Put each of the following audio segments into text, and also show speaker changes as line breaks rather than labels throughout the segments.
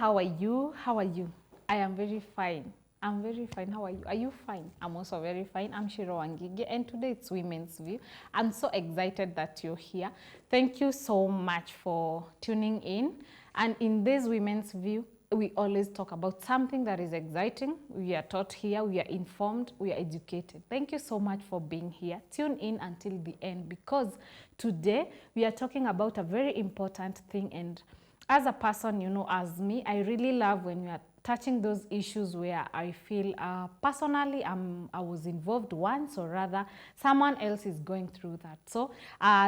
how are you? How are you? I am very fine. I'm very fine. How are you? Are you fine? I'm also very fine. I'm Shiro Wangige, and today it's Women's View. I'm so excited that you're here. Thank you so much for tuning in. And in this Women's View, we always talk about something that is exciting. We are taught here, we are informed, we are educated. Thank you so much for being here. Tune in until the end, because today we are talking about a very important thing. And as a person, you know, as me, I really love when we are touching those issues where I feel personally I was involved once, or rather someone else is going through that. So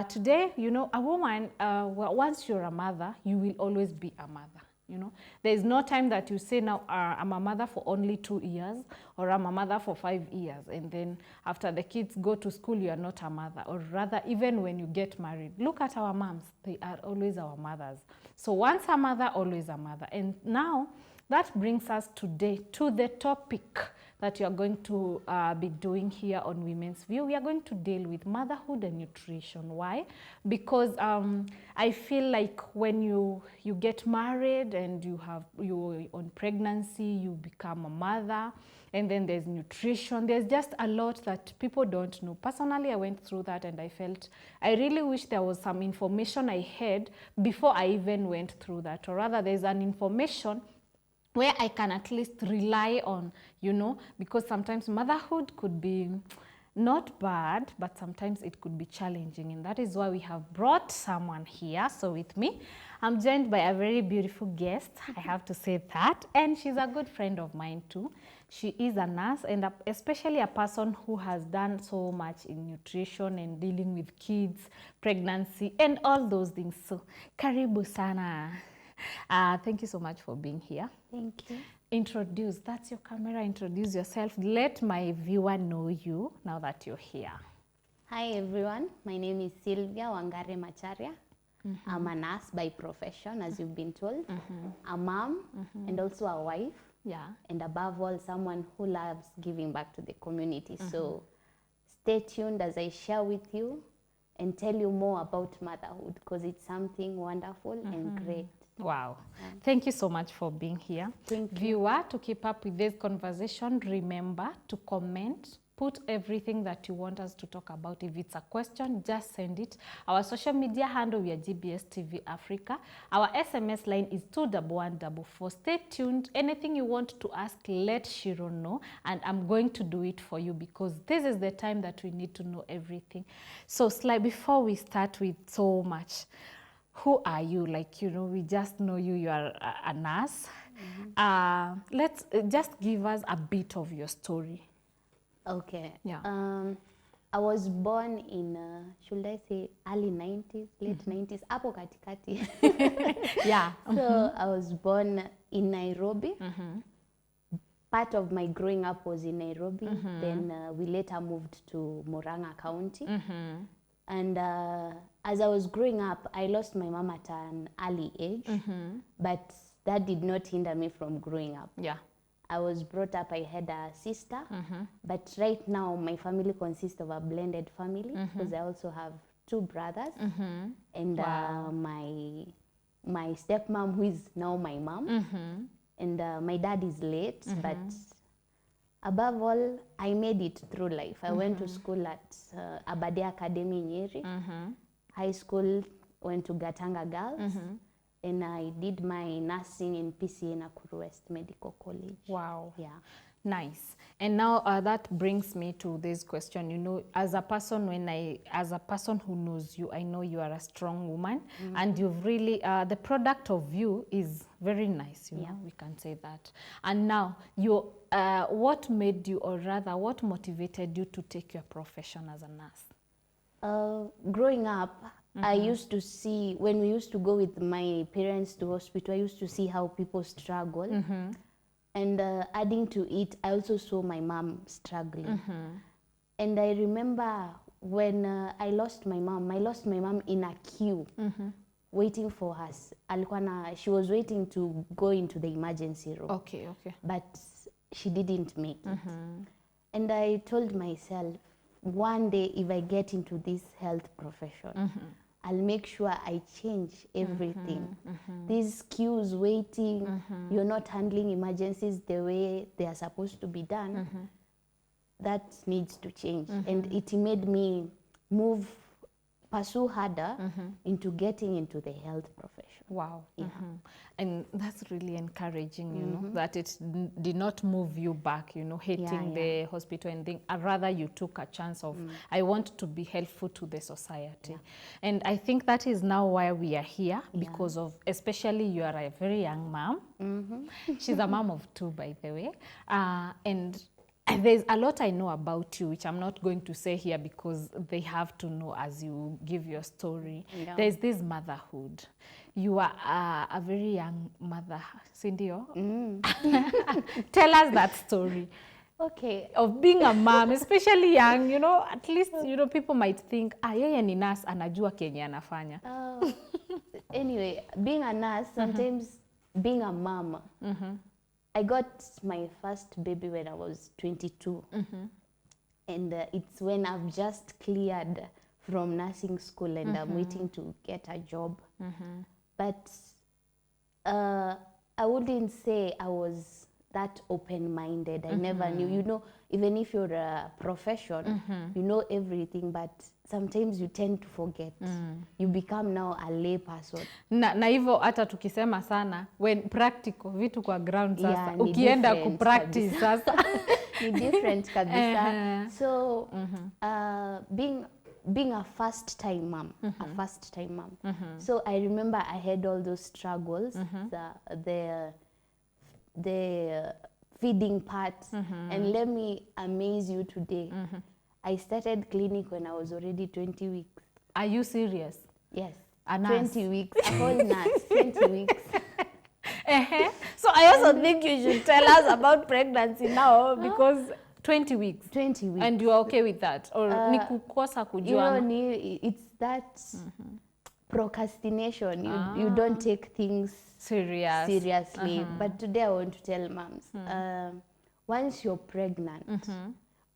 today, you know, a woman, once you're a mother, you will always be a mother. You know, there is no time that you say now I'm a mother for only 2 years, or I'm a mother for 5 years, and then after the kids go to school, you are not a mother. Or rather, even when you get married, look at our moms, they are always our mothers. So once a mother, always a mother. And now that brings us today to the topic that you are going to be doing here on Women's View. We are going to deal with motherhood and nutrition. Why? Because I feel like when you get married and you're on pregnancy, you become a mother, and then there's nutrition. There's just a lot that people don't know. Personally, I went through that, and I felt I really wish there was some information I had before I even went through that, or rather there's an information where I can at least rely on, you know, because sometimes motherhood could be not bad, but sometimes it could be challenging. And that is why we have brought someone here. So with me, I'm joined by a very beautiful guest, I have to say that. And she's a good friend of mine too. She is a nurse, and especially a person who has done so much in nutrition and dealing with kids, pregnancy, and all those things. So karibu sana. Thank you so much for being here.
Thank you.
Introduce, that's your camera, introduce yourself. Let my viewer know you now that you're here.
Hi everyone, my name is Sylvia Wangare Macharia. I'm a nurse by profession, as you've been told. A mom, and also a wife.
Yeah.
And above all, someone who loves giving back to the community. So stay tuned as I share with you and tell you more about motherhood, because it's something wonderful and great.
Wow. Thank you so much for being here.
Thank you.
Viewer, to keep up with this conversation, remember to comment, put everything that you want us to talk about. If it's a question, just send it. Our social media handle, we are GBS TV Africa. Our SMS line is 21144. Stay tuned. Anything you want to ask, let Shiro know, and I'm going to do it for you, because this is the time that we need to know everything. So, before we start with so much, who are you? Like, you know, we just know you are a nurse. Let's just give us a bit of your story.
Okay.
Yeah.
I was born in, should I say, early 90s, late 90s, hapo katikati.
Yeah.
So I was born in Nairobi. Part of my growing up was in Nairobi. Then we later moved to Murang'a County. And as I was growing up, I lost my mom at an early age, but that did not hinder me from growing up.
Yeah.
I was brought up, I had a sister, but right now my family consists of a blended family, because I also have 2 brothers, and my stepmom, who is now my mom, and my dad is late, but above all, I made it through life. I went to school at Abade Academy Nyeri. High school, went to Gatanga Girls. And I did my nursing in PCA Nakuru West Medical College.
Wow.
Yeah.
Nice. And now that brings me to this question. You know, as a person, as a person who knows you, I know you are a strong woman, and you've really, the product of you is very nice, you know, we can say that. And now, what made you, or rather, what motivated you to take your profession as a nurse?
Growing up, I used to see, when we used to go with my parents to hospital, I used to see how people struggle. And adding to it, I also saw my mom struggling. And I remember when I lost my mom in a queue, waiting for her. She was waiting to go into the emergency room.
Okay.
But she didn't make it. And I told myself, one day if I get into this health profession, I'll make sure I change everything. These queues, waiting, you're not handling emergencies the way they are supposed to be done. That needs to change. And it made me pursue harder into getting into the health profession.
Wow. And that's really encouraging, you know, that it did not move you back, you know, hating the hospital and thing. Rather, you took a chance of, I want to be helpful to the society. And I think that is now why we are here, because of, especially you are a very young mom. She's a mom of 2, by the way. And there's a lot I know about you, which I'm not going to say here because they have to know as you give your story. There's this motherhood. You are a very young mother, Cindy. Tell us that story.
Okay.
Of being a mom, especially young, you know, at least, you know, people might think, yeye ni nurse, anajua kenye anafanya.
Anyway, being a nurse, sometimes being a mom, I got my first baby when I was 22. And it's when I've just cleared from nursing school and I'm waiting to get a job. But I wouldn't say I was that open-minded. I never knew, you know, even if you're a profession, you know everything, but sometimes you tend to forget. You become now a lay person.
Na hivyo hata tukisema sana, when practical, vitu kwa ground sasa, ukienda kupractice sasa.
Ni different kabisa. So, being a first-time mom, So I remember I had all those struggles, the feeding part, and let me amaze you today. I started clinic when I was already 20 weeks.
Are you serious?
Yes.
A nurse?
20 weeks, a whole nurse, 20 weeks.
So I also think you should tell us about pregnancy now, because 20 weeks.
20 weeks.
And you are okay with that? Or ni kukosa kujua?
You know, it's that procrastination. You don't take things seriously. But today I want to tell moms, once you're pregnant,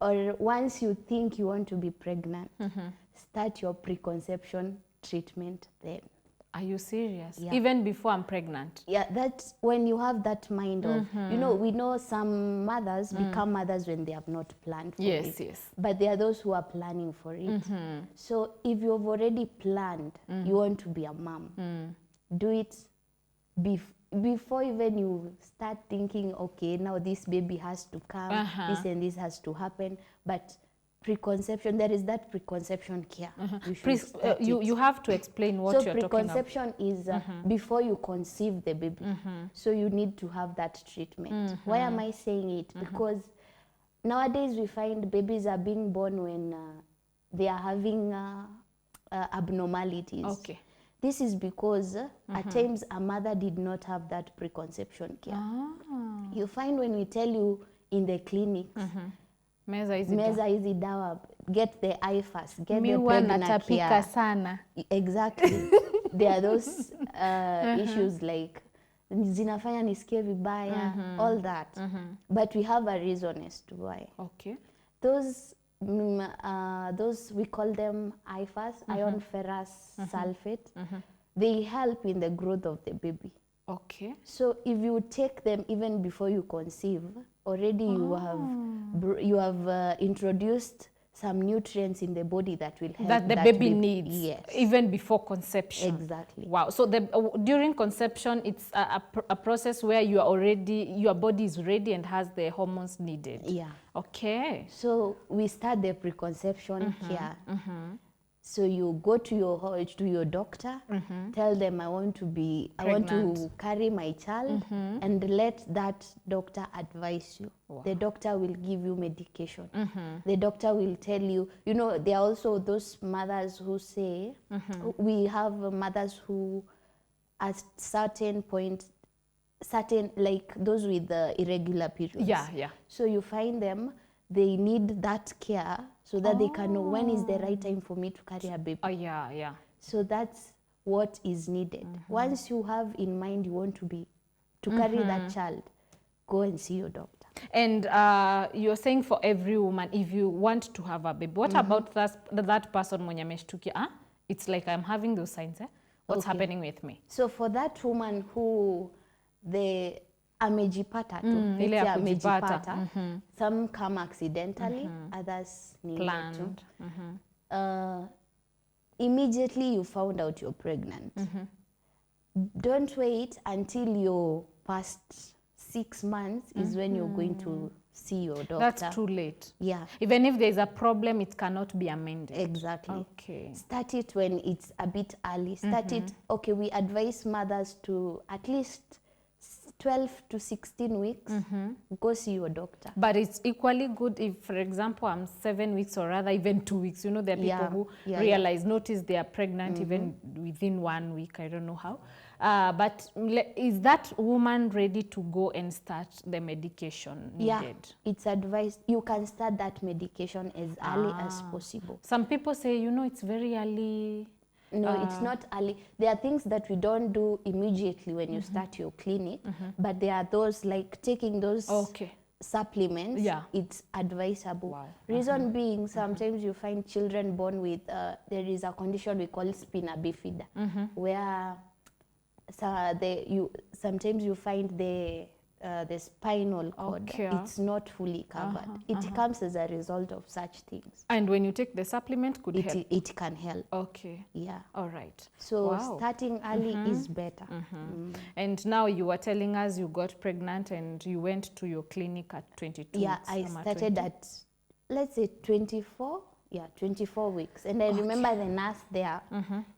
or once you think you want to be pregnant, start your preconception treatment then.
Are you serious? Yeah. Even before I'm pregnant?
Yeah, that's when you have that mind of, you know, we know some mothers become mothers when they have not planned for it. Yes. But there are those who are planning for it. So if you've already planned, you want to be a mom, do it before even you start thinking, okay, now this baby has to come, this and this has to happen. But preconception, there is that preconception care.
You have to explain what you're talking about. So
preconception is before you conceive the baby. So you need to have that treatment. Why am I saying it? Because nowadays we find babies are being born when they are having abnormalities. Okay. This is because at times a mother did not have that preconception care. You find when we tell you in the clinics, meza hizi dawa, get the IFAS, get the pregnant care.
Sana.
Exactly. There are those issues like zinafanya nisikie vibaya, all that. But we have a reason as to why.
Okay.
Those we call them IFAS, iron ferrous sulfate. They help in the growth of the baby.
Okay.
So if you take them even before you conceive, already you have introduced some nutrients in the body that will help
that the baby needs.
Yes.
Even before conception.
Exactly.
Wow. So during conception, it's a process where you are already, your body is ready and has the hormones needed.
Yeah.
Okay.
So we start the preconception care. So you go to your doctor, tell them I want to carry my child, and let that doctor advise you. Wow. The doctor will give you medication. The doctor will tell you, you know, there are also those mothers who say, we have mothers who at certain point, like those with the irregular periods.
Yeah.
So you find them, they need that care so that they can know when is the right time for me to carry a baby.
Yeah.
So that's what is needed. Once you have in mind you want to carry that child, go and see your doctor.
And you're saying for every woman, if you want to have a baby, what about that person mwenye ameshtukia? it's like I'm having those signs, what's happening with me?
So for that woman who the amejipata tu,
ile ya
amejipata, some come accidentally, others ni ile tu.
Planned.
Immediately you found out you're pregnant. Don't wait until you're past 6 months is when you're going to see your doctor.
That's too late.
Yeah.
Even if there's a problem, it cannot be amended.
Exactly.
Okay.
Start it when it's a bit early. Start it, okay, we advise mothers to at least 12 to 16 weeks, go see your doctor.
But it's equally good if, for example, I'm 7 weeks or rather even 2 weeks. You know, there are people who realize, notice they are pregnant even within 1 week. I don't know how. But is that woman ready to go and start the medication needed?
Yeah, it's advised. You can start that medication as early as possible.
Some people say, you know, it's very early.
No, it's not early. There are things that we don't do immediately when you start your clinic, but there are those like taking those supplements. Yeah. It's advisable. Wow. Reason being, sometimes you find children born with, there is a condition we call spina bifida, where sometimes you find the spinal cord, it's not fully covered. It comes as a result of such things.
And when you take the supplement, could help?
It can help.
Okay.
Yeah.
All right.
So starting early is better.
And now you were telling us you got pregnant and you went to your clinic at 22
Yeah,
weeks.
I started at, let's say 24. Yeah, 24 weeks. And I remember the nurse there,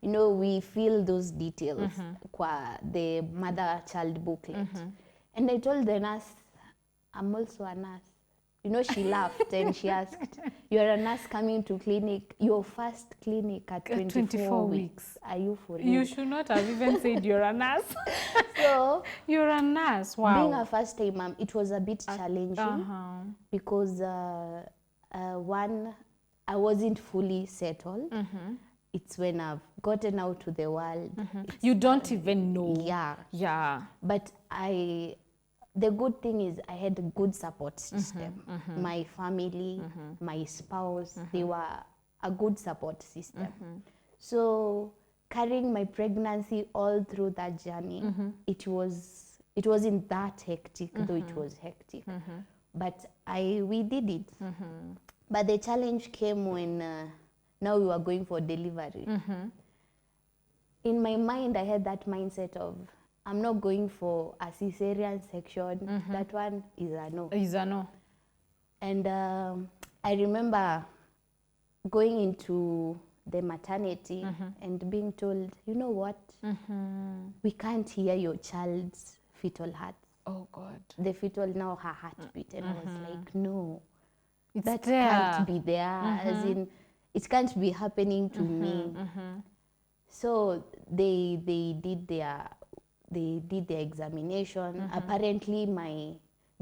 you know, we fill those details, the mother-child booklet. And I told the nurse, I'm also a nurse. You know, she laughed and she asked, you're a nurse coming to clinic, your first clinic at 24 weeks. Are you for real?
You should not have even said you're a nurse.
So,
you're a nurse, wow.
Being a first-time mom, it was a bit challenging because one, I wasn't fully settled. It's when I've gotten out to the world.
You don't even know.
Yeah.
Yeah.
But the good thing is I had a good support system. My family, my spouse, they were a good support system. So carrying my pregnancy all through that journey, it wasn't that hectic, though it was hectic. But we did it. But the challenge came when now we were going for delivery. In my mind, I had that mindset of, I'm not going for a cesarean section. That one is a no.
Is a no.
And I remember going into the maternity and being told, you know what? We can't hear your child's fetal heart.
Oh, God.
The fetal, now her heartbeat. And I was like, no.
That
can't be there, as in, it can't be happening to me. So they did their examination. Apparently, my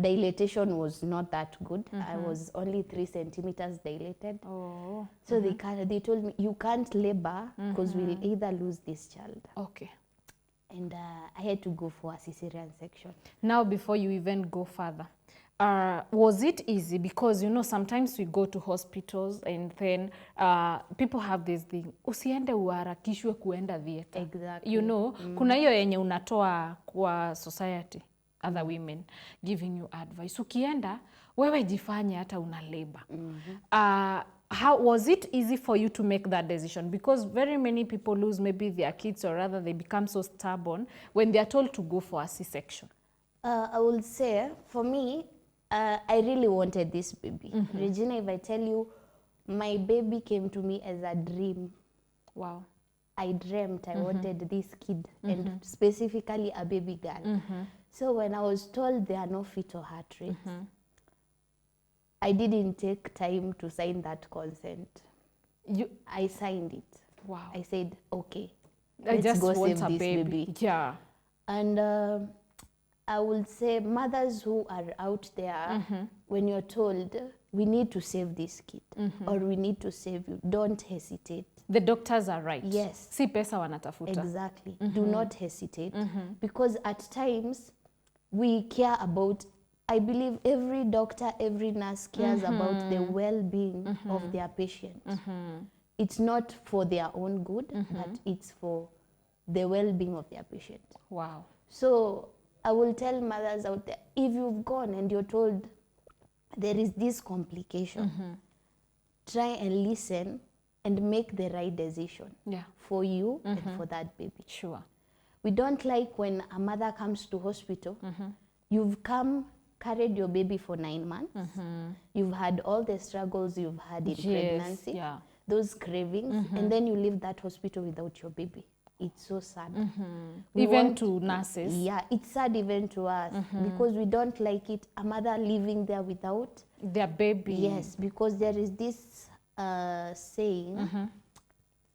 dilatation was not that good. I was only 3 centimeters dilated. Oh. So they told me, you can't labor because we'll either lose this child.
Okay.
And I had to go for a cesarean section.
Now, before you even go further, was it easy? Because, you know, sometimes we go to hospitals and then people have this thing, usiende uharakishwe kuenda theater.
Exactly.
You know, kuna hiyo yenye unatoa kwa society, other women giving you advice. Ukienda, wewe jifanye hata una labor. How was it easy for you to make that decision? Because very many people lose maybe their kids, or rather they become so stubborn when they are told to go for a C-section.
I would say, for me, I really wanted this baby. Regina, if I tell you, my baby came to me as a dream.
Wow.
I dreamt I wanted this kid, and specifically a baby girl. So when I was told there are no fetal heart rates, I didn't take time to sign that consent. I signed it.
Wow.
I said, okay,
I just
go
want
save
a
this
baby. Yeah.
And I would say mothers who are out there, when you're told, we need to save this kid, or we need to save you, don't hesitate.
The doctors are right.
Yes.
Si pesa wanatafuta.
Exactly. Do not hesitate. Because at times, we care about, I believe every doctor, every nurse cares about the well-being of their patient. it's not for their own good, but it's for the well-being of their patient.
Wow.
So I will tell mothers out there, if you've gone and you're told there is this complication, try and listen and make the right decision for you and for that baby.
Sure.
We don't like when a mother comes to hospital, you've carried your baby for 9 months, you've had all the struggles you've had in pregnancy, those cravings, and then you leave that hospital without your baby. It's so sad.
Even to nurses.
Yeah, it's sad even to us because we don't like it, a mother living there without
their baby.
Yes, because there is this saying,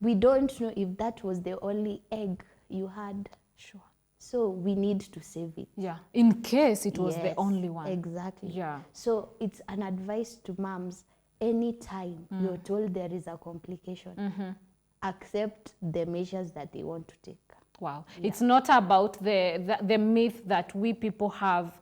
we don't know if that was the only egg you had.
Sure.
So we need to save it.
Yeah, in case it was the only one.
Exactly.
Yeah.
So it's an advice to moms, anytime you're told there is a complication, accept the measures that they want to take.
Wow. Yeah. It's not about the myth that we people have,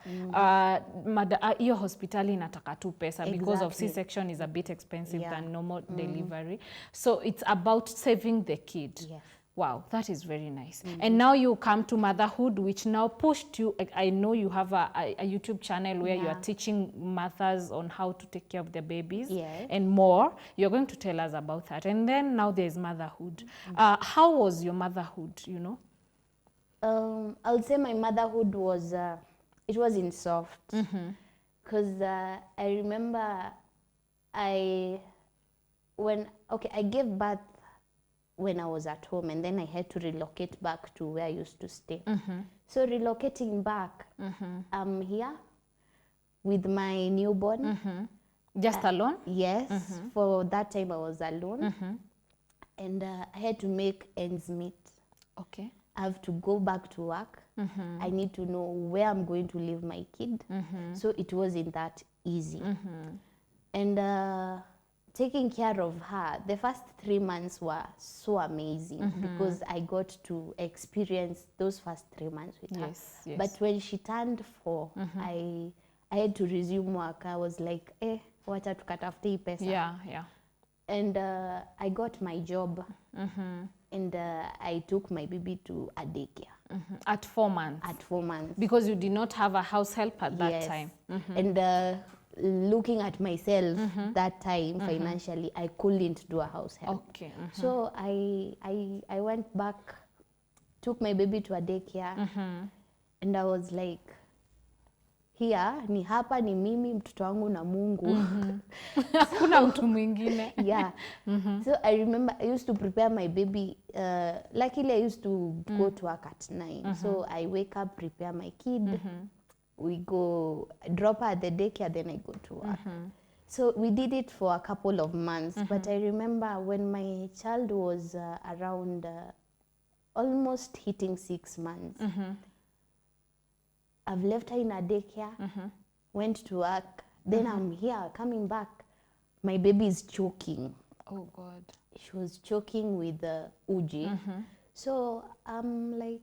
hiyo hospitali inataka tu pesa because of C-section is a bit expensive than normal delivery. So it's about saving the kid.
Yes.
Wow, that is very nice. And now you come to motherhood, which now pushed you. I know you have a YouTube channel where you are teaching mothers on how to take care of their babies and more. You're going to tell us about that. And then now there's motherhood. How was your motherhood, you know?
I'll say my motherhood was, it wasn't soft. Because I remember I gave birth when I was at home, and then I had to relocate back to where I used to stay. So relocating back, I'm here with my newborn.
Just alone?
Yes, for that time I was alone. And I had to make ends meet.
Okay.
I have to go back to work. I need to know where I'm going to leave my kid. So it wasn't that easy. And taking care of her, the first 3 months were so amazing because I got to experience those first 3 months with her. But when she turned 4, I had to resume work. I was like, wacha tukatafute hii pesa. And I got my job, and I took my baby to a daycare.
At 4 months?
At 4 months.
Because you did not have a house help at that time.
And looking at myself that time financially, I couldn't do a house help.
Okay.
So I went back, took my baby to a daycare, and I was like, here ni hapa ni mimi, mtoto wangu na Mungu.
Hakuna mtu mwingine.
So I remember I used to prepare my baby. Luckily I used to go to work at 9. So I wake up, prepare my kid. We go drop her at the daycare, then I go to work. So we did it for a couple of months. But I remember when my child was around almost hitting 6 months, I've left her in a daycare, went to work, then I'm here, coming back. My baby is choking.
Oh, God.
She was choking with uji. So I'm like,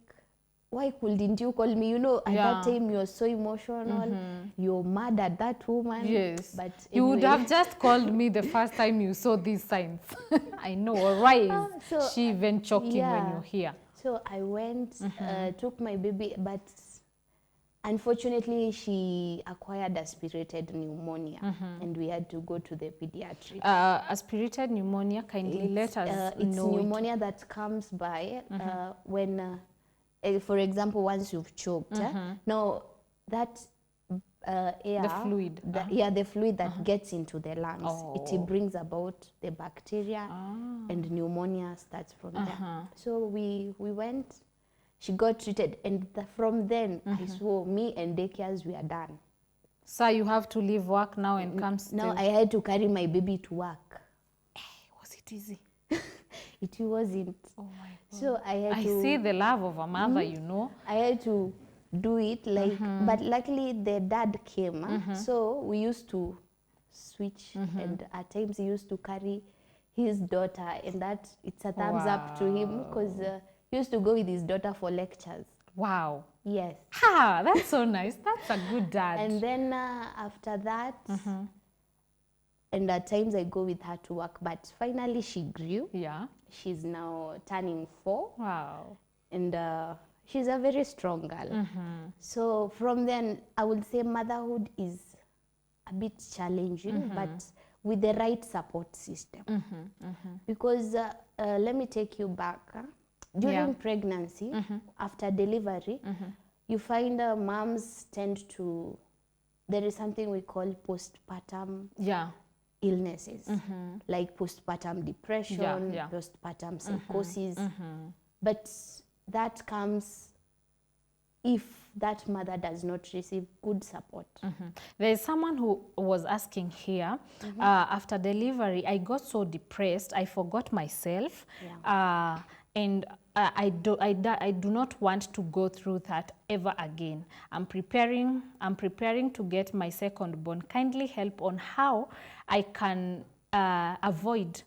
why couldn't you call me? You know, at that time you're so emotional. You're mad at that woman.
Yes.
But
you would have just called me the first time you saw these signs. I know, why is she even choking when you're here?
So I went, took my baby, but unfortunately, she acquired aspirated pneumonia, and we had to go to the pediatric.
Aspirated pneumonia, kindly let us know.
It's pneumonia that comes by when, for example, once you've choked. Now, that air,
the fluid.
The fluid that gets into the lungs, it brings about the bacteria, and pneumonia starts from there. So we went. She got treated, and from then I saw me and daycares, we are done.
So you have to leave work now and come stay?
Now I had to carry my baby to work.
Was it easy?
It wasn't.
Oh my God.
So I
see the love of a mother, you know.
I had to do it, like, but luckily the dad came, so we used to switch, and at times he used to carry his daughter, and that it's a thumbs up to him, because he used to go with his daughter for lectures.
Wow.
Yes.
Ha, that's so nice. That's a good dad.
And then after that, and at times I go with her to work, but finally she grew.
Yeah.
She's now turning 4.
Wow.
And she's a very strong girl. So from then, I would say motherhood is a bit challenging, but with the right support system. Because let me take you back. During pregnancy, after delivery, you find moms tend to, there is something we call postpartum illnesses, like postpartum depression, postpartum psychosis. But that comes if that mother does not receive good support.
There is someone who was asking here, after delivery, I got so depressed, I forgot myself, and I do not want to go through that ever again. I'm preparing to get my second born. Kindly help on how I can avoid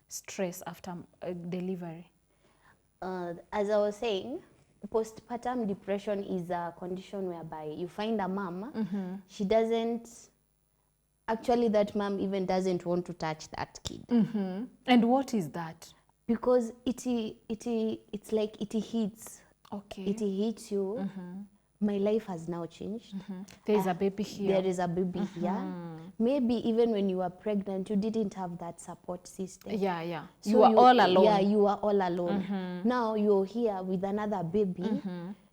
stress after delivery.
As I was saying, postpartum depression is a condition whereby you find a mom, she doesn't, actually that mom even doesn't want to touch that kid.
And what is that?
Because it's like it hits.
Okay.
It hits you. My life has now changed.
There is a baby here.
There is a baby here. Maybe even when you were pregnant, you didn't have that support system.
Yeah.
So
you are all alone.
Yeah, you are all alone. Now you're here with another baby.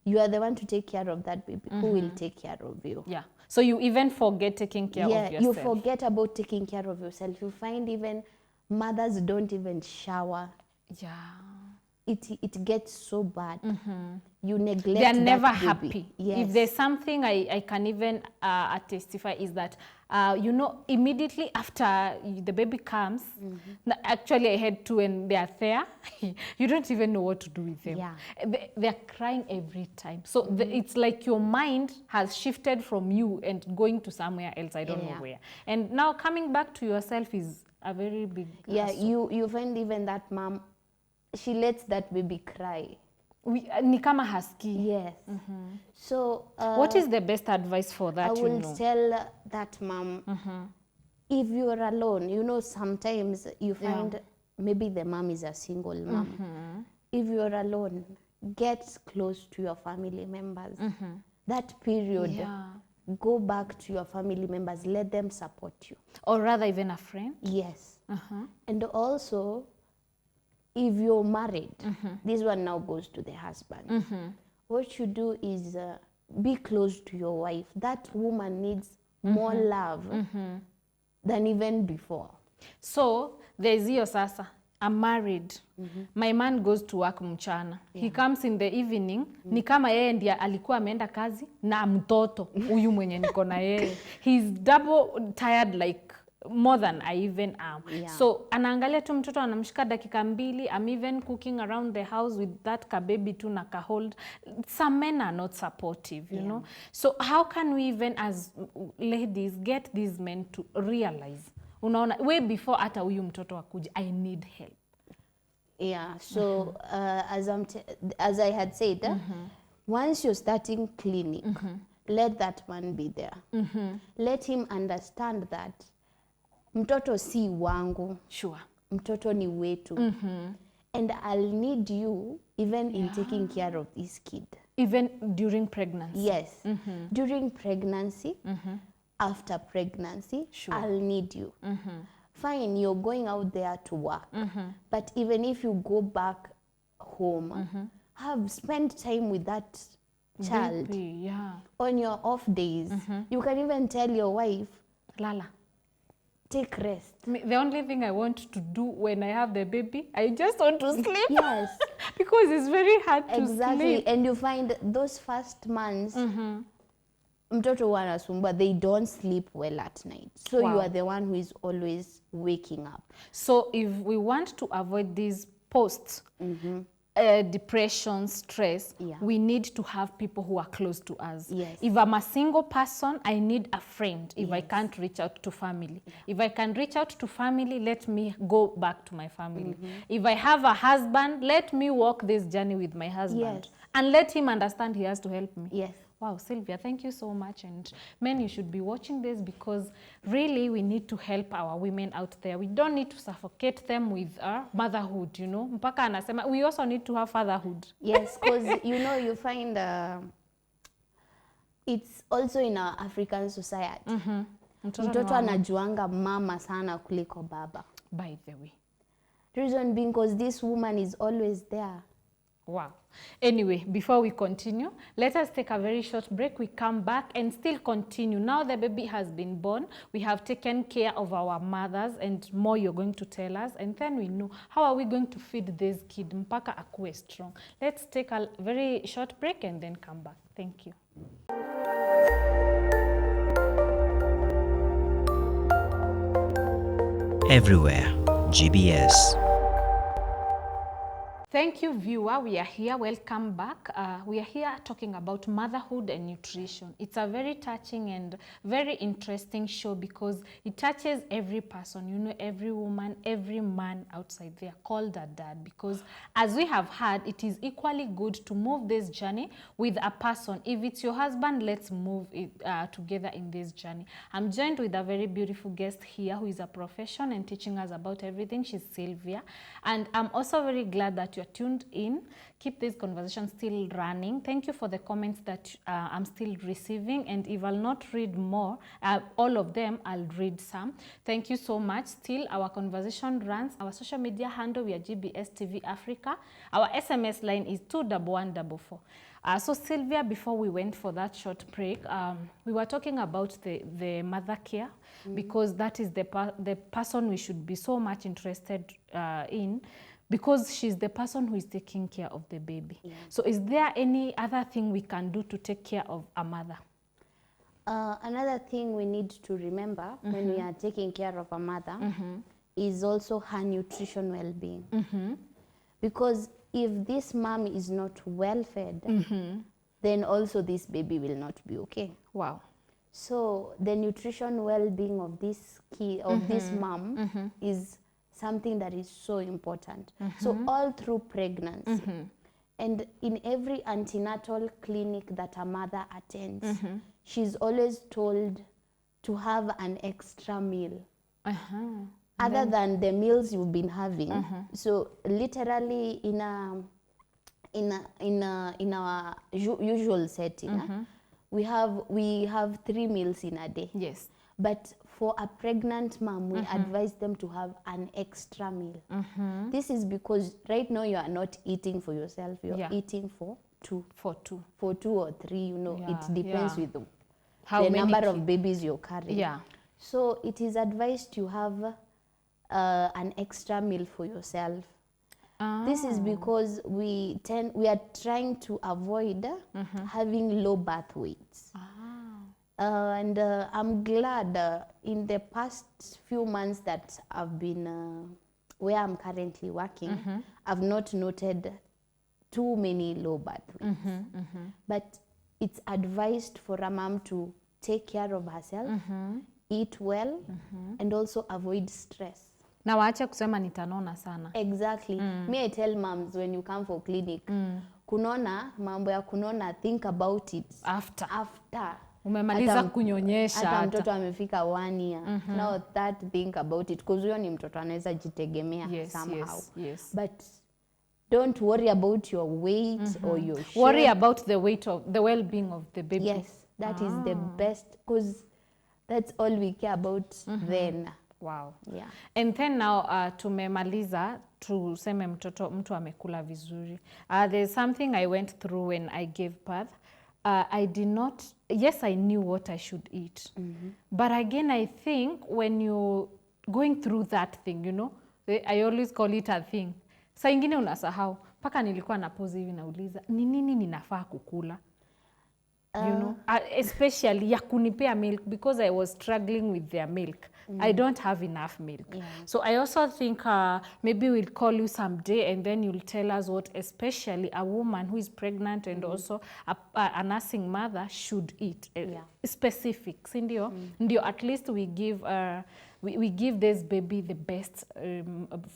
You are the one to take care of that baby. Who will take care of you?
Yeah. So you even forget taking care of yourself.
You forget about taking care of yourself. You find even mothers don't even shower.
Yeah.
It gets so bad. You neglect.
They are never
that baby.
happy.
Yes.
If there's something I can even testify is that, you know, immediately after the baby comes, actually I had 2 and they are there, you don't even know what to do with them.
Yeah.
They're crying every time. So it's like your mind has shifted from you and going to somewhere else, I don't know where. And now coming back to yourself is a very big hassle.
You find even that mom, she lets that baby cry.
Ni kama husky.
Yes. So
what is the best advice for that?
I will tell that mom, if you are alone, you know, sometimes you find maybe the mom is a single mom. If you are alone, get close to your family members. That period, go back to your family members, let them support you.
Or rather even a friend?
Yes. And also, if you're married, this one now goes to the husband. What you do is be close to your wife. That woman needs more love than even before.
So there's hiyo sasa. I'm married. My man goes to work mchana. He comes in the evening. Ni kama yeye ndiye alikuwa ameenda kazi na mtoto huyu mwenye niko na yeye. He's double tired like more than I even am. So anaangalia tu mtoto anamshika dakika 2. I'm even cooking around the house with that baby tu na hold. Some men are not supportive, you know. So how can we even as ladies get these men to realize, unaona, way before hata huyu mtoto akuje, I need help.
Yeah, so as I had said, once you're starting clinic, let that man be there. Let him understand that mtoto si wangu.
Sure.
Mtoto ni wetu. And I'll need you even in taking care of this kid.
Even during pregnancy?
Yes. During pregnancy, after pregnancy, I'll need you. Fine, you're going out there to work. But even if you go back home, spend time with that child.
Baby,
on your off days. You can even tell your wife,
Lala,
take rest.
the only thing I want to do when I have the baby, I just want to sleep.
Yes.
Because it's very hard to sleep.
And you find those first months, mtoto wanasumbua, they don't sleep well at night. So you are the one who is always waking up.
So if we want to avoid these post depression, stress, we need to have people who are close to us. If I'm a single person, I need a friend if I can't reach out to family. If I can reach out to family, let me go back to my family. If I have a husband, let me walk this journey with my husband. And let him understand he has to help me. Wow, Sylvia, thank you so much. And men, you should be watching this because really we need to help our women out there. We don't need to suffocate them with our motherhood, you know. Mpaka anasema, we also need to have fatherhood.
Yes, because you know, you find it's also in our African society. Mtoto anajuanga mama sana kuliko baba.
By the way.
Reason being because this woman is always there.
Wow. Anyway, before we continue, let us take a very short break. We come back and still continue. Now the baby has been born. We have taken care of our mothers and more you're going to tell us. And then we know how are we going to feed this kid mpaka akue strong. Let's take a very short break and then come back. Thank you.
Everywhere, GBS.
Thank you, viewer. We are here. Welcome back. We are here talking about motherhood and nutrition. It's a very touching and very interesting show because it touches every person, you know, every woman, every man outside there called a dad. Because as we have heard, it is equally good to move this journey with a person. If it's your husband, let's move it, together in this journey. I'm joined with a very beautiful guest here who is a professional and teaching us about everything. She's Sylvia. And I'm also very glad that you're tuned in. Keep this conversation still running. Thank you for the comments that I'm still receiving, and if I'll not read more, all of them, I'll read some. Thank you so much. Still, our conversation runs. Our social media handle, we are GBS TV Africa. Our SMS line is 21144. So Sylvia, before we went for that short break, we were talking about the mother care, because that is the person we should be so much interested in, because she's the person who is taking care of the baby. Yeah. So is there any other thing we can do to take care of a mother?
Another thing we need to remember when we are taking care of a mother is also her nutrition well-being. Because if this mom is not well fed, then also this baby will not be okay.
Wow.
So the nutrition well-being of this kid, of this mom, is something that is so important. So all through pregnancy, and in every antenatal clinic that a mother attends, she's always told to have an extra meal. Other than the meals you've been having. So literally in our usual setting, we have 3 meals in a day.
Yes.
But for a pregnant mom, we advise them to have an extra meal. This is because right now you are not eating for yourself, you're eating for 2. For 2 or 3, you know, it depends with the number of babies you're carrying. Yeah. So it is advised you have an extra meal for yourself. This is because we are trying to avoid having low birth weights. And I'm glad in the past few months that I've been where I'm currently working, I've not noted too many low birth weights. But it's advised for a mom to take care of herself, eat well, and also avoid stress.
Na waache kusema nitanona sana.
Exactly. Me, I tell moms when you come for clinic, kunona, mambo ya kunona, think about it after.
Umemaliza kunyonyesha.
Hata mtoto amefika 1 year. Now think about it. Because huyo ni mtoto anaweza jitegemea somehow.
Yes.
But don't worry about your weight or your shape.
Worry about the weight of the well-being of the baby.
Yes, that is the best, because that's all we care about then.
Wow.
Yeah.
And then now tumemaliza tuseme mtu amekula vizuri. There's something I went through when I gave birth. I did not, yes, I knew what I should eat. But again, I think when you're going through that thing, you know, I always call it a thing. Saa ingine unasahau. Paka nilikuwa na pause hivi nauliza, ni nini ninafaa kukula? You know, especially ya kunipea milk, because I was struggling with their milk. I don't have enough milk. Yeah. So I also think maybe we'll call you someday and then you'll tell us what especially a woman who is pregnant and also a nursing mother should eat. Specifics, ndio? Ndio, at least we give we give this baby the best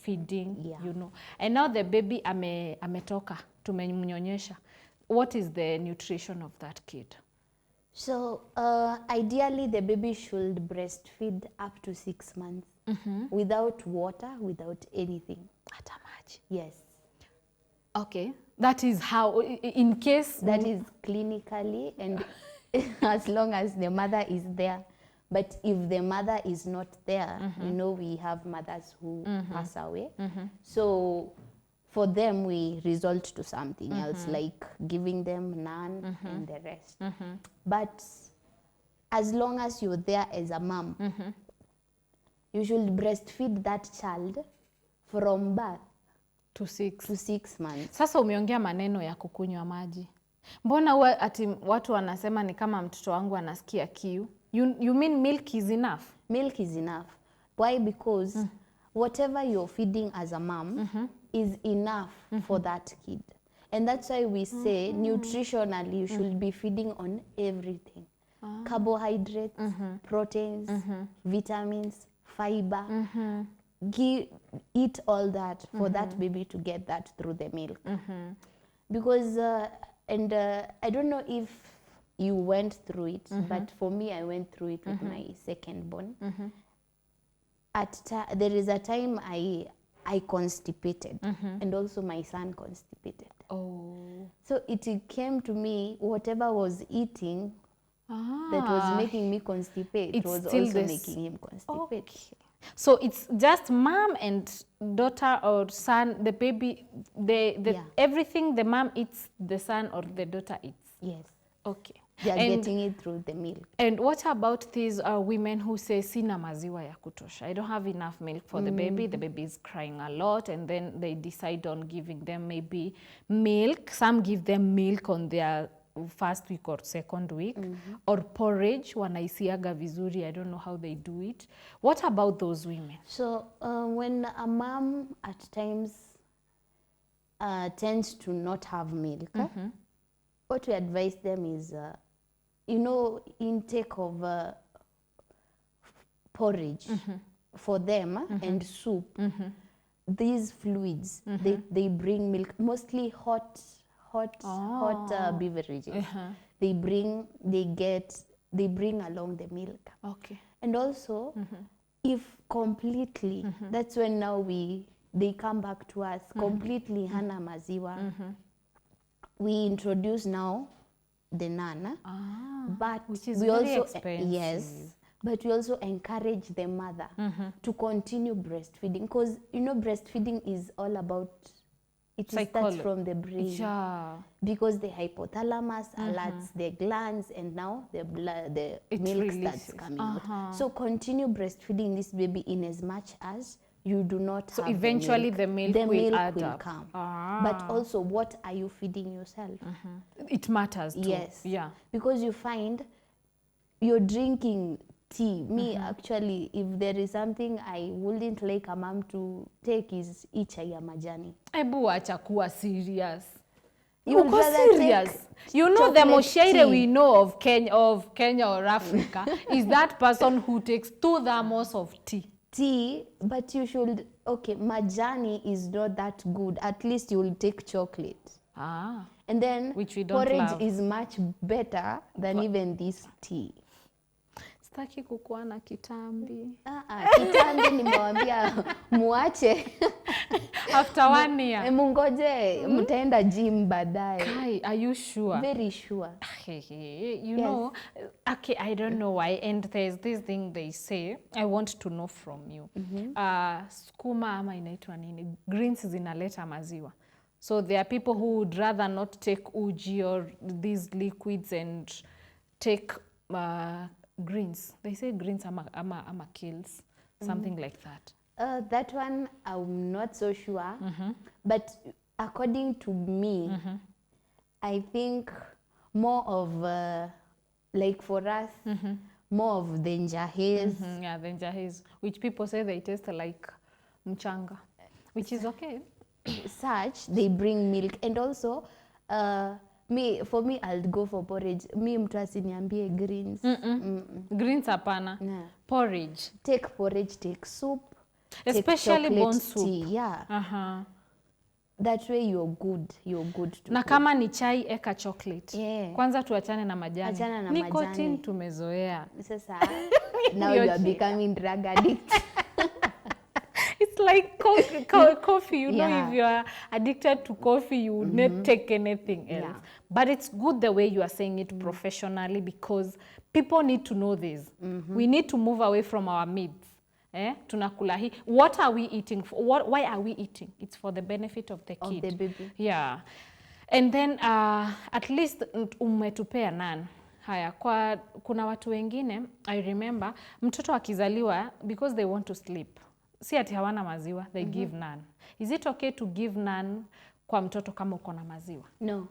feeding, you know. And now the baby ametoka, tumemnyonyesha. What is the nutrition of that kid?
So ideally the baby should breastfeed up to 6 months without water, without anything.
Hata maji.
Yes.
Okay. That is how, in case...
That is clinically, and as long as the mother is there. But if the mother is not there, you know, we have mothers who pass away. So for them, we resort to something else, like giving them naan and the rest. But as long as you're there as a mom, you should breastfeed that child from birth
to 6.
to 6 months.
Sasa umeongea maneno ya kukunywa maji. Mbona ati watu wanasema ni kama mtoto wangu anasikia kiu? You mean milk is enough?
Milk is enough. Why? Because whatever you're feeding as a mom is enough for that kid. And that's why we say nutritionally you should be feeding on everything. Carbohydrates, proteins, vitamins, fiber. Eat all that for that baby to get that through the milk. Because, I don't know if you went through it, but for me, I went through it with my second born. There is a time I constipated, and also my son constipated.
Oh.
So it came to me, whatever was eating that was making me constipate, it was also making him constipate.
Okay. So it's just mom and daughter or son, the baby, everything the mom eats, the son or the daughter eats.
Yes.
Okay.
They are getting it through the milk.
And what about these women who say, sina maziwa ya kutosha, I don't have enough milk for the baby is crying a lot, and then they decide on giving them maybe milk. Some give them milk on their first week or second week, or porridge, wanaisiaga vizuri, I don't know how they do it. What about those women?
So when a mom at times tends to not have milk, what we advise them is, you know, intake of porridge for them and soup. These fluids, they bring milk, mostly hot beverages. They bring along the milk.
Okay.
And also, if completely, that's when now they come back to us, completely hana maziwa. We introduce now the nana, but
which is
we
very
also
expensive.
Yes, but we also encourage the mother to continue breastfeeding, because you know breastfeeding is all about, it starts from the brain, because the hypothalamus alerts the glands, and now the milk starts coming out. So continue breastfeeding this baby in as much as you do not have
eventually the milk will
come. But also, what are you feeding yourself?
It matters too.
Yes.
Yeah.
Because you find you're drinking tea. Me, actually, if there is something I wouldn't like a mom to take is chai ya majani.
Ebu acha kuwa serious.
You
go serious. You know the moshaire we know of Kenya or Africa is that person who takes 2 thermos of tea.
But you should, okay, majani is not that good. At least you will take chocolate. And then
which we don't
porridge
love.
is much better than even this tea.
Sitaki kukuwa na kitambi.
Kitambi nimewambia muache.
After 1 year.
Mungoje, mutaenda gym baadaye.
Kai, are you sure?
Very sure.
You know, okay, I don't know why. And there's this thing they say, I want to know from you. Skuma ama inaitwa nini? Greens zinaleta maziwa. So there are people who would rather not take uji or these liquids and take greens. They say greens ama kills, something like that.
That one, I'm not so sure. But according to me, I think more of, like for us, more of the njahes.
Yeah, the njahes, which people say they taste like mchanga, which is okay.
Such, they bring milk. And also, for me, I'll go for porridge. Me mtu asiniambie greens.
Greens hapana. Porridge.
Take porridge, take soup.
Especially
take
bone soup.
Tea. Yeah. that way you're good to
Na
go.
kama ni chai eka chocolate.
Yeah.
Kwanza tuachane na majani.
Achana na
Nicotine
majani.
tumezoea.
Sasa now you are becoming drug addict.
It's like coffee, you know,
Yeah.
if you are addicted to coffee, you would not take anything else.
Yeah.
But it's good the way you are saying it professionally, because people need to know this. We need to move away from our myths. Tunakula hii. What are we eating for? Why are we eating? It's for the benefit of the kid.
Of the baby.
Yeah. And then at least umetupea none. Haya, kuna watu wengine, I remember, mtoto akizaliwa, because they want to sleep. Si ati hawana maziwa, they give none. Is it okay to give none kwa mtoto kama uko na maziwa?
No.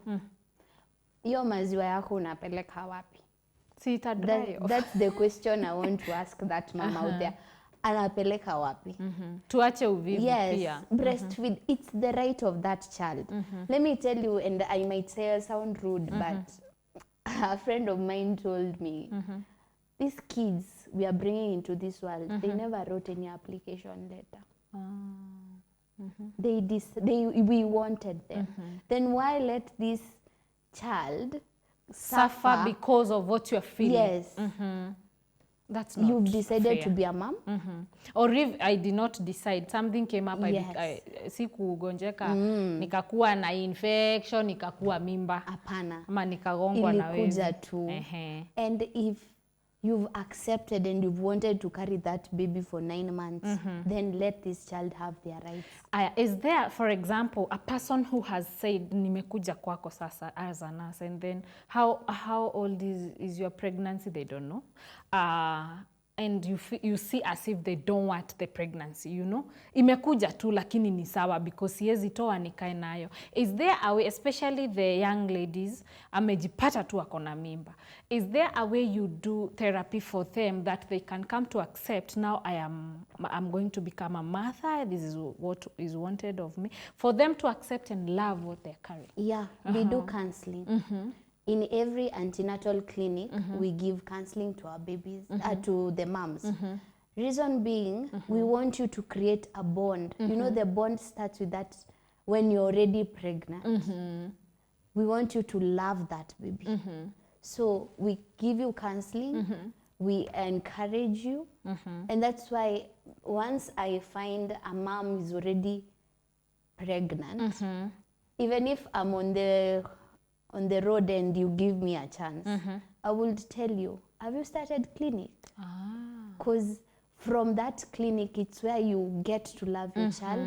Hiyo maziwa yako unapeleka wapi?
Si itadry off.
That's the question I want to ask that mama out there. Anapeleka wapi?
Tuache uvivu
Yes,
pia.
breastfeed. It's the right of that child. Let me tell you, and I might say I sound rude, but a friend of mine told me, these kids we are bringing into this world, they never wrote any application letter. We wanted them. Then why let this child
Suffer because of what you are feeling.
Yes.
That's not
You've decided
fair.
to be a mom.
Or if I did not decide, something came up,
Yes.
sikugonjeka, nikakuwa na infection, nikakuwa mimba,
Hapana.
ama nikagongwa na wezi.
Ilikuja tu. And if you've accepted and you've wanted to carry that baby for 9 months, then let this child have their rights.
Is there, for example, a person who has said, nimekuja kwako sasa as a nurse, and then how old is your pregnancy? They don't know. And you see as if they don't want the pregnancy, you know? Imekuja tu lakini ni sawa because siwezi toa nikae nayo. Is there a way, especially the young ladies, amejipata tu ako na mimba. Is there a way you do therapy for them that they can come to accept, now I'm going to become a mother, this is what is wanted of me, for them to accept and love what they're carrying?
Yeah, we do counseling. In every antenatal clinic, we give counseling to our babies, to the moms. Reason being, we want you to create a bond. You know, the bond starts with that when you're already pregnant. We want you to love that baby. So we give you counseling, we encourage you, and that's why once I find a mom is already pregnant, even if I'm on the road and you give me a chance, I will tell you, have you started clinic? Because from that clinic, it's where you get to love your child.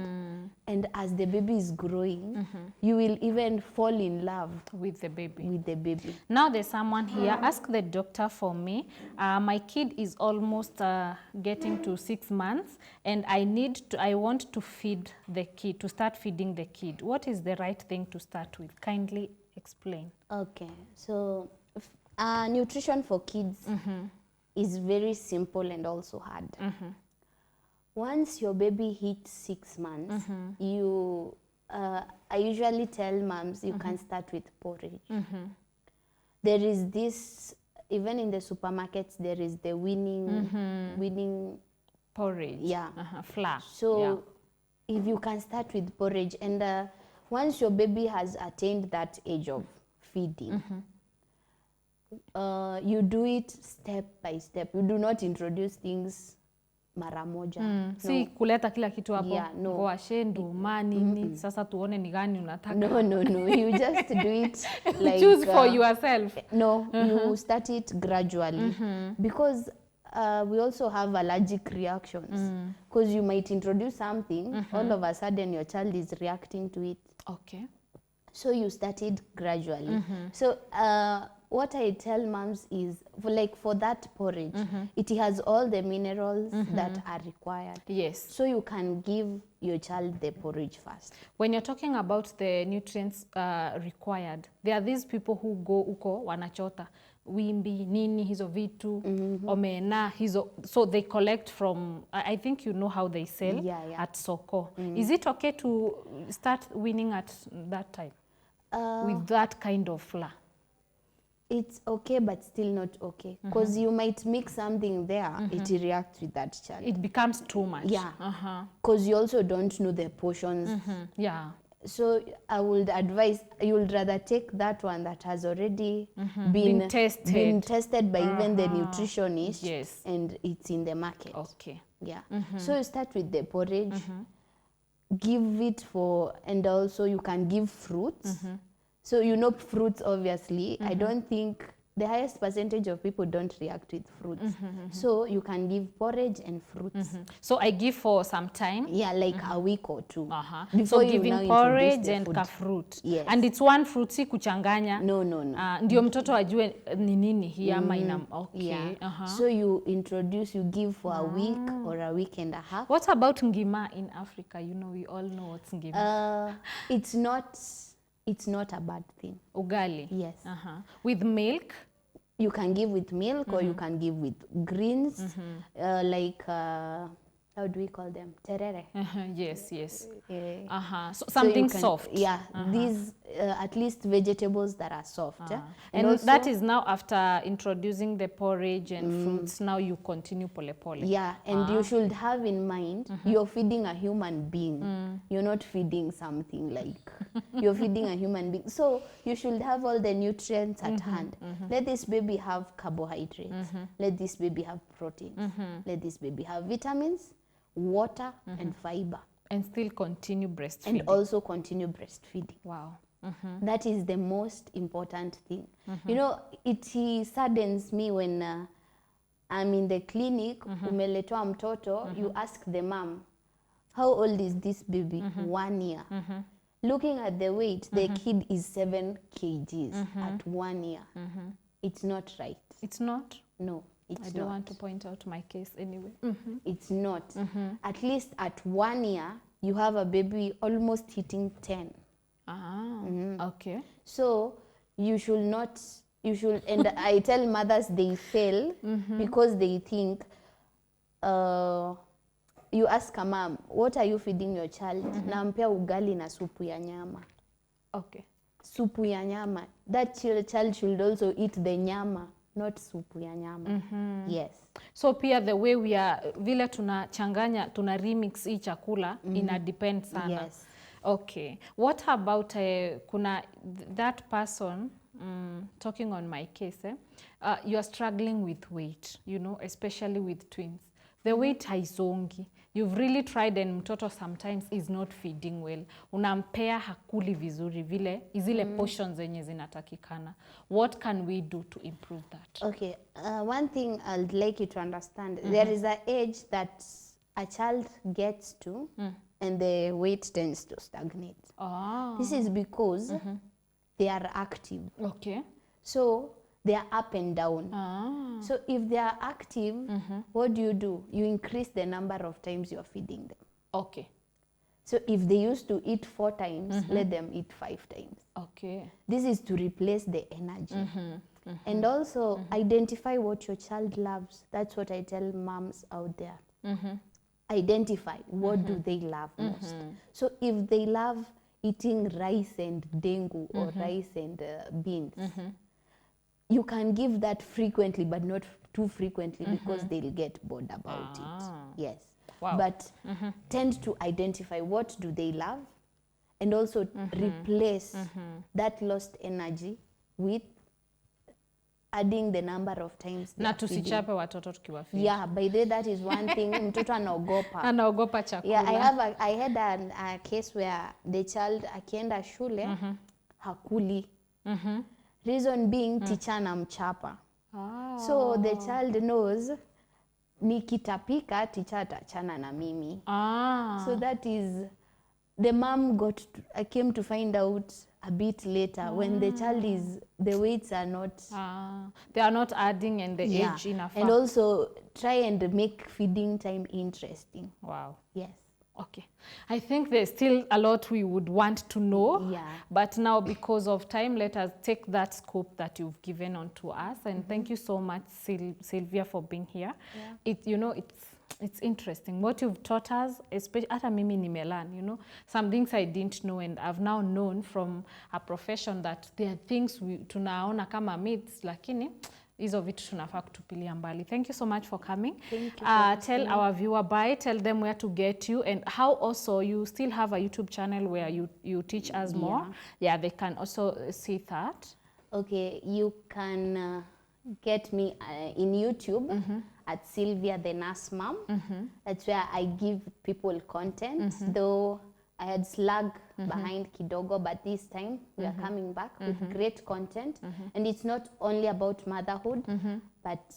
And as the baby is growing, you will even fall in love
With the baby.
Now
There's someone here. Ask the doctor for me. My kid is almost getting to 6 months, and I want to feed the kid, to start feeding the kid. What is the right thing to start with? Kindly explain.
Okay, so nutrition for kids is very simple and also hard. Once your baby hits 6 months, I usually tell moms you can start with porridge. There is this, even in the supermarkets, there is the winning
Porridge.
Yeah.
Flour.
So if you can start with porridge, and once your baby has attained that age of feeding, you do it step by step. You do not introduce things mara moja.
Si kuleta kila kitu hapo.
Yeah, no.
Ngwashe, nduma, nini. Sasa tuone ni gani unataka.
No. You just do it like...
Choose for yourself.
No, you start it gradually. Because we also have allergic reactions. Because you might introduce something, all of a sudden your child is reacting to it.
Okay.
So you started gradually. So what I tell moms is, for that porridge, it has all the minerals that are required.
Yes.
So you can give your child the porridge first.
When you're talking about the nutrients required, there are these people who go uko wanachota wimbi nini hizo vitu omena hizo, so they collect from, I think you know how they sell at soko. Is it okay to start winning at that time with that kind of flour?
It's okay, but still not okay. Because you might mix something there, it reacts with that child.
It becomes too much.
Yeah. Because you also don't know the portions.
Yeah.
So I would advise you would rather take that one that has already been tested by even the nutritionist,
Yes.
and it's in the market.
Okay.
Yeah. So you start with the porridge, give it for, and also you can give fruits. So you know fruits, obviously. I don't think the highest percentage of people don't react with fruits. So you can give porridge and fruits.
So I give for some time?
Yeah, like a week or two.
So
Before you
giving
now
porridge
introduce the
and
food.
ka fruit.
Yes.
And it's one fruit, si kuchanganya?
No, no, no.
Ndio mtoto ajue ni nini hii ama ina... Okay.
Yeah. So you introduce, you give for a week or a week and a half.
What about ngima in Africa? You know, we all know what's ngima.
It's not a bad thing.
Ugali?
Yes.
With milk?
You can give with milk or you can give with greens, like, how do we call them? Terere.
Yes, yes. So
So
something
you can,
soft.
Yeah, these at least vegetables that are soft.
And
also,
that is now after introducing the porridge and fruits, now you continue pole pole.
Yeah, and you should have in mind, you're feeding a human being. You're not feeding something like, you're feeding a human being. So you should have all the nutrients at hand. Let this baby have carbohydrates. Let this baby have proteins. Let this baby have vitamins, water, and fiber.
And still continue breastfeeding.
And also continue breastfeeding.
Wow.
That is the most important thing. You know, it saddens me when I'm in the clinic, umeletwa mtoto, you ask the mom, how old is this baby? 1 year. Looking at the weight, the kid is 7 kgs at 1 year. It's not right.
It's not?
No, it's not.
I don't want to point out my case anyway.
It's not. At least at 1 year, you have a baby almost hitting 10.
Okay.
So you should not, and I tell mothers they fail because they think, you ask a mom, what are you feeding your child? Nampea ugali na supu ya nyama.
Okay.
Supu ya nyama. That child should also eat the nyama, not supu ya nyama. Yes.
So pia the way we are, vile tunachanganya, tuna remix hii chakula, ina depend sana.
Yes.
Okay. What about kuna that person, talking on my case, you are struggling with weight, you know, especially with twins. The weight haisongi. You've really tried and mtoto sometimes is not feeding well. Unampea hakuli vizuri vile, izile portions zenye zinatakikana. What can we do to improve that?
Okay. One thing I'd like you to understand, there is an age that a child gets to and the weight tends to stagnate. This is because they are active.
Okay.
So they are up and down. So if they are active, what do? You increase the number of times you are feeding them.
Okay.
So if they used to eat 4 times, let them eat 5 times.
Okay.
This is to replace the energy. And also identify what your child loves. That's what I tell moms out there. Identify what do they love most. So if they love eating rice and dengu or rice and beans, you can give that frequently, but not too frequently because they'll get bored about it. Yes.
Wow.
But tend to identify what do they love and also replace that lost energy with adding the number of times.
Na tusichape watoto tukiwafeed.
Yeah, by the way, that is one thing. Mtoto anaogopa.
Anaogopa chakula.
Yeah, I had a case where the child akienda shule hakuli. Reason being teacher anamchapa. So the child knows nikitapika teacher atachana na mimi. So that is, the mom I came to find out a bit later when the child is, the weights are not.
They are not adding and the age enough.
And also try and make feeding time interesting.
Wow.
Yes.
Okay. I think there's still a lot we would want to know.
Yeah.
But now because of time, let us take that scope that you've given onto us. And thank you so much, Sylvia, for being here. Yeah. It's interesting what you've taught us, especially hata mimi nimelearn, you know, some things I didn't know, and I've now known from a profession that there are things tunaona kama myths, lakini hizo vitu tunafaa kutupilia mbali. Thank you so much for coming.
Thank you for
Tell our viewer bye, tell them where to get you, and how also you still have a YouTube channel where you teach us more. Yeah, they can also see that.
Okay, you can get me in YouTube at Sylvia the Nurse Mom. That's where I give people content, though I had slug behind kidogo, but this time we are coming back with great content. And it's not only about motherhood, but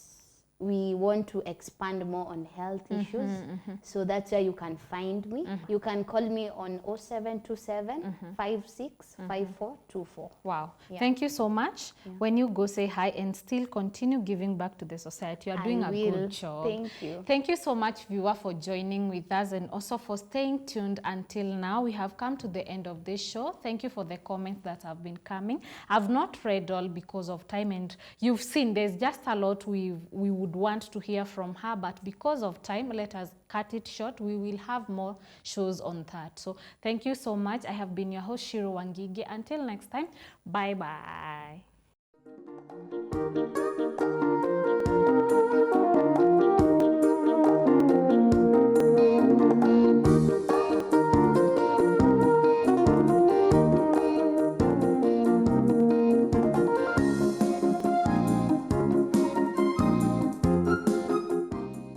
we want to expand more on health issues. So that's where you can find me. You can call me on 0727 56 5424.
Wow.
Yeah.
Thank you so much. When you go, say hi and still continue giving back to the society. You are doing a good job.
Thank you.
Thank you so much, viewer, for joining with us and also for staying tuned until now. We have come to the end of this show. Thank you for the comments that have been coming. I've not read all because of time, and you've seen there's just a lot we would want to hear from her, but because of time, let us cut it short. We will have more shows on that. So thank you so much. I have been your host, Shiro Wangige. Until next time, bye bye.